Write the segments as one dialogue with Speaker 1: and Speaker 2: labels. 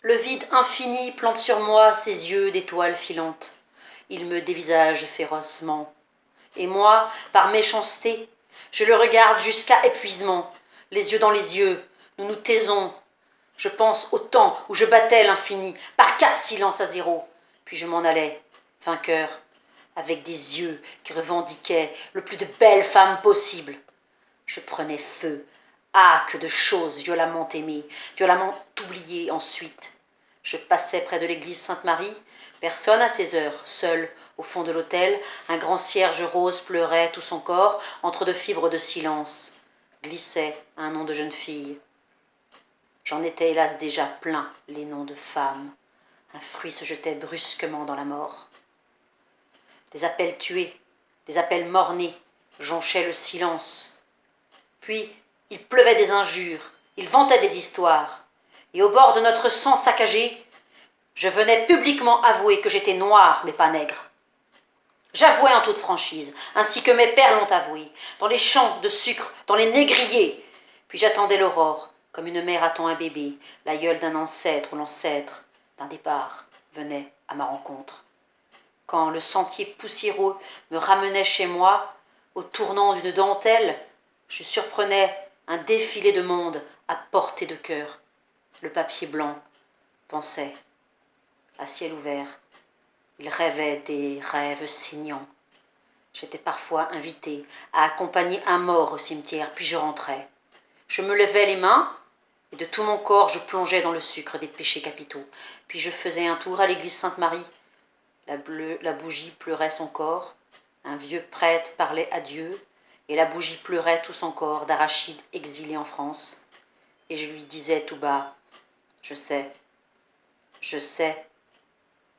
Speaker 1: Le vide infini plante sur moi ses yeux d'étoiles filantes. Il me dévisage férocement. Et moi, par méchanceté, je le regarde jusqu'à épuisement. Les yeux dans les yeux, nous nous taisons. Je pense au temps où je battais l'infini, par 4 silences à 0. Puis je m'en allais, vainqueur, avec des yeux qui revendiquaient le plus de belles femmes possible. Je prenais feu. Ah, que de choses violemment aimées, violemment oubliées ensuite. Je passais près de l'église Sainte-Marie. Personne à ces heures, seul, au fond de l'autel, un grand cierge rose pleurait tout son corps entre 2 fibres de silence. Glissait un nom de jeune fille. J'en étais hélas déjà plein, les noms de femmes. Un fruit se jetait brusquement dans la mort. Des appels tués, des appels morts-nés jonchaient le silence. Puis il pleuvait des injures, il vantait des histoires. Et au bord de notre sang saccagé, je venais publiquement avouer que j'étais noire, mais pas nègre. J'avouais en toute franchise, ainsi que mes pères l'ont avoué, dans les champs de sucre, dans les négriers. Puis j'attendais l'aurore, comme une mère attend un bébé, l'aïeul d'un ancêtre ou l'ancêtre d'un départ venait à ma rencontre. Quand le sentier poussiéreux me ramenait chez moi, au tournant d'une dentelle, je surprenais un défilé de monde à portée de cœur. Le papier blanc pensait, à ciel ouvert, il rêvait des rêves saignants. J'étais parfois invitée à accompagner un mort au cimetière, puis je rentrais. Je me levais les mains, et de tout mon corps je plongeais dans le sucre des péchés capitaux. Puis je faisais un tour à l'église Sainte-Marie. La bougie pleurait son corps. Un vieux prêtre parlait à Dieu, et la bougie pleurait tout son corps d'Arachide exilé en France. Et je lui disais tout bas, je sais,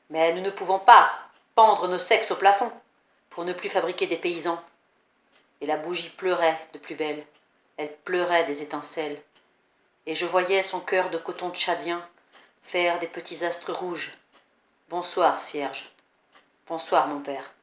Speaker 1: mais nous ne pouvons pas pendre nos sexes au plafond pour ne plus fabriquer des paysans. Et la bougie pleurait de plus belle, elle pleurait des étincelles. Et je voyais son cœur de coton tchadien faire des petits astres rouges. Bonsoir, cierge. Bonsoir, mon père.